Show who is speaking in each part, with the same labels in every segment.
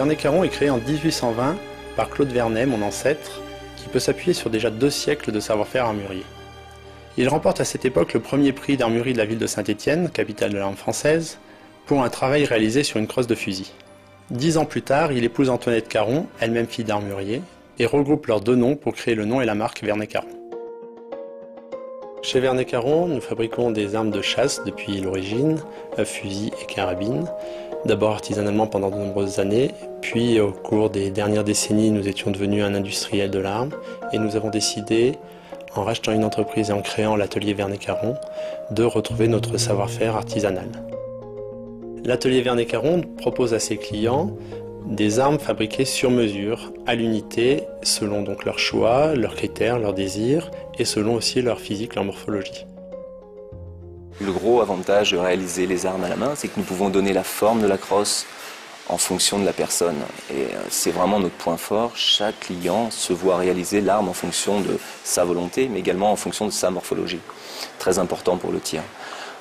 Speaker 1: Vernet-Caron est créé en 1820 par Claude Vernet, mon ancêtre, qui peut s'appuyer sur déjà 2 siècles de savoir-faire armurier. Il remporte à cette époque le premier prix d'armurerie de la ville de Saint-Étienne, capitale de la langue française, pour un travail réalisé sur une crosse de fusil. 10 ans plus tard, il épouse Antoinette Caron, elle-même fille d'armurier, et regroupe leurs 2 noms pour créer le nom et la marque Vernet-Caron. Chez Vernet-Caron, nous fabriquons des armes de chasse depuis l'origine, fusils et carabines, d'abord artisanalement pendant de nombreuses années, puis au cours des dernières décennies, nous étions devenus un industriel de l'arme et nous avons décidé, en rachetant une entreprise et en créant l'atelier Vernet-Caron, de retrouver notre savoir-faire artisanal. L'atelier Vernet-Caron propose à ses clients des armes fabriquées sur mesure, à l'unité, selon donc leurs choix, leurs critères, leurs désirs, et selon aussi leur physique, leur morphologie.
Speaker 2: Le gros avantage de réaliser les armes à la main, c'est que nous pouvons donner la forme de la crosse en fonction de la personne. Et c'est vraiment notre point fort. Chaque client se voit réaliser l'arme en fonction de sa volonté, mais également en fonction de sa morphologie. Très important pour le tir.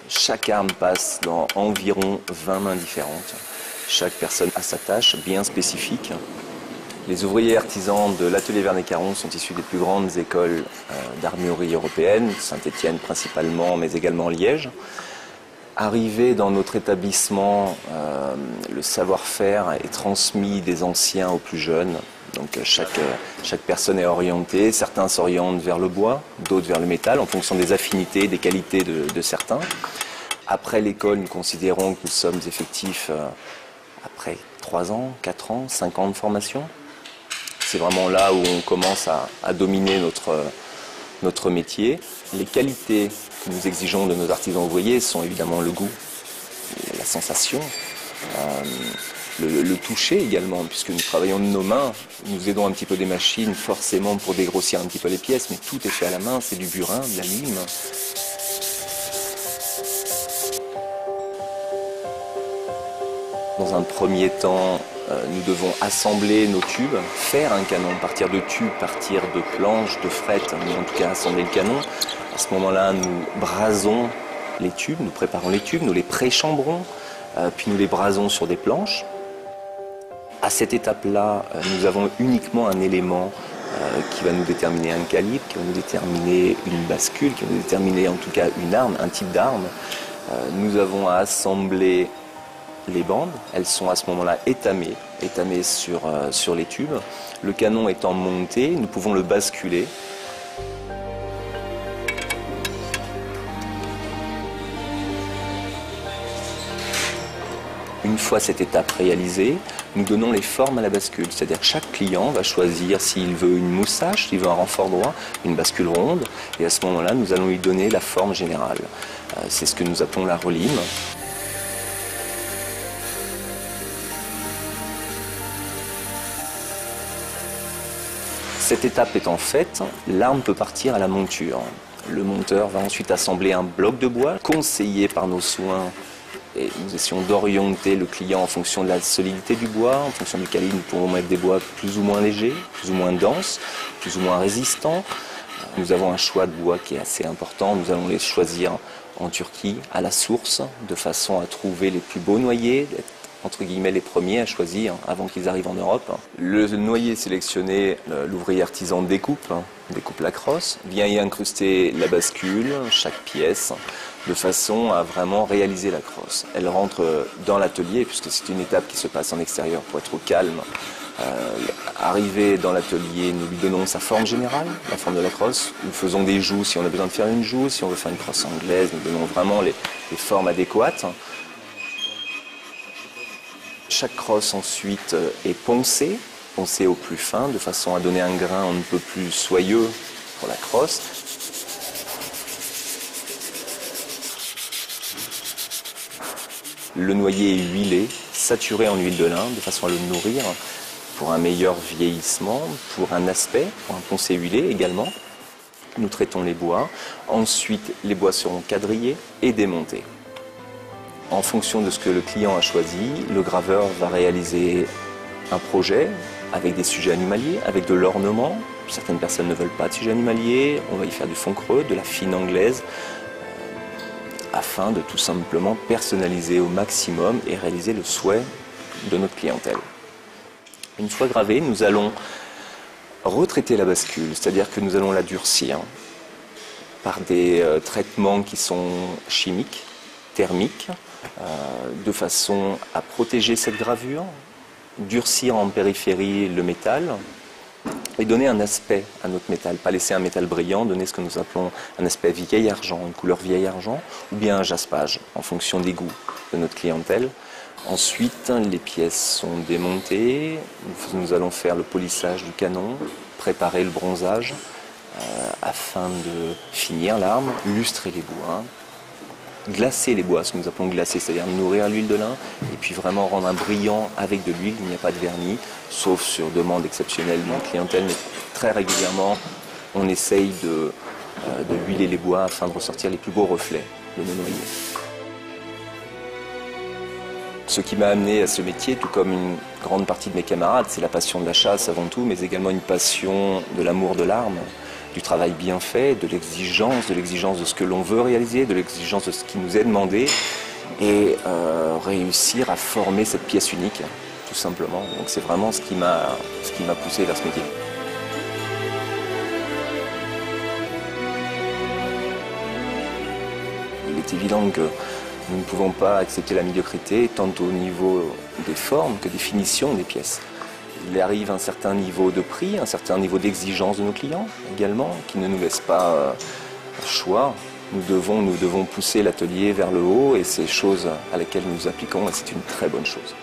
Speaker 2: Chaque arme passe dans environ 20 mains différentes. Chaque personne a sa tâche bien spécifique. Les ouvriers artisans de l'atelier Vernet-Caron sont issus des plus grandes écoles d'armurerie européennes, Saint-Étienne principalement, mais également Liège. Arrivé dans notre établissement, le savoir-faire est transmis des anciens aux plus jeunes. Donc chaque personne est orientée, certains s'orientent vers le bois, d'autres vers le métal, en fonction des affinités, des qualités de certains. Après l'école, nous considérons que nous sommes effectifs après 3 ans, 4 ans, 5 ans de formation. C'est vraiment là où on commence à dominer notre métier. Les qualités que nous exigeons de nos artisans ouvriers sont évidemment le goût, la sensation, le toucher également, puisque nous travaillons de nos mains. Nous aidons un petit peu des machines forcément pour dégrossir un petit peu les pièces, mais tout est fait à la main, c'est du burin, de la lime. Dans un premier temps, nous devons assembler nos tubes, faire un canon, partir de tubes, partir de planches, de frettes, mais en tout cas assembler le canon. À ce moment-là, nous brasons les tubes, nous préparons les tubes, nous les pré-chambrons, puis nous les brasons sur des planches. À cette étape-là, nous avons uniquement un élément qui va nous déterminer un calibre, qui va nous déterminer une bascule, qui va nous déterminer en tout cas une arme, un type d'arme. Nous avons à assembler les bandes, elles sont à ce moment-là étamées sur les tubes. Le canon étant monté, nous pouvons le basculer. Une fois cette étape réalisée, nous donnons les formes à la bascule. C'est-à-dire que chaque client va choisir s'il veut une moussage, s'il veut un renfort droit, une bascule ronde. Et à ce moment-là, nous allons lui donner la forme générale. C'est ce que nous appelons la relime. Cette étape étant faite, l'arme peut partir à la monture. Le monteur va ensuite assembler un bloc de bois, conseillé par nos soins, et nous essayons d'orienter le client en fonction de la solidité du bois, en fonction du calibre. Nous pouvons mettre des bois plus ou moins légers, plus ou moins denses, plus ou moins résistants. Nous avons un choix de bois qui est assez important. Nous allons les choisir en Turquie, à la source, de façon à trouver les plus beaux noyers, entre guillemets les premiers à choisir avant qu'ils arrivent en Europe. Le noyer sélectionné, l'ouvrier artisan découpe la crosse, vient y incruster la bascule, chaque pièce, de façon à vraiment réaliser la crosse. Elle rentre dans l'atelier, puisque c'est une étape qui se passe en extérieur pour être au calme. Arrivé dans l'atelier, nous lui donnons sa forme générale, la forme de la crosse. Nous faisons des joues si on a besoin de faire une joue, si on veut faire une crosse anglaise, nous donnons vraiment les formes adéquates. Chaque crosse ensuite est poncée au plus fin, de façon à donner un grain un peu plus soyeux pour la crosse. Le noyer est huilé, saturé en huile de lin, de façon à le nourrir pour un meilleur vieillissement, pour un aspect, pour un poncé huilé également. Nous traitons les bois. Ensuite, les bois seront quadrillés et démontés. En fonction de ce que le client a choisi, le graveur va réaliser un projet avec des sujets animaliers, avec de l'ornement. Certaines personnes ne veulent pas de sujets animaliers. On va y faire du fond creux, de la fine anglaise, afin de tout simplement personnaliser au maximum et réaliser le souhait de notre clientèle. Une fois gravée, nous allons retraiter la bascule, c'est-à-dire que nous allons la durcir par des traitements qui sont chimiques, thermiques, de façon à protéger cette gravure, durcir en périphérie le métal et donner un aspect à notre métal, pas laisser un métal brillant, donner ce que nous appelons un aspect vieil argent, une couleur vieil argent, ou bien un jaspage, en fonction des goûts de notre clientèle. Ensuite, les pièces sont démontées, nous allons faire le polissage du canon, préparer le bronzage afin de finir l'arme, lustrer les bois, glacer les bois, ce que nous appelons glacer, c'est-à-dire nourrir l'huile de lin, et puis vraiment rendre un brillant avec de l'huile. Il n'y a pas de vernis, sauf sur demande exceptionnelle de notre clientèle, mais très régulièrement, on essaye de huiler les bois afin de ressortir les plus beaux reflets de nos noyers. Ce qui m'a amené à ce métier, tout comme une grande partie de mes camarades, c'est la passion de la chasse avant tout, mais également une passion de l'amour de l'arme, du travail bien fait, de l'exigence de ce que l'on veut réaliser, de l'exigence de ce qui nous est demandé, et réussir à former cette pièce unique, tout simplement. Donc c'est vraiment ce qui m'a poussé vers ce métier. Il est évident que nous ne pouvons pas accepter la médiocrité, tant au niveau des formes que des finitions des pièces. Il arrive un certain niveau de prix, un certain niveau d'exigence de nos clients également, qui ne nous laisse pas choix. Nous devons pousser l'atelier vers le haut et c'est chose à laquelle nous nous appliquons et c'est une très bonne chose.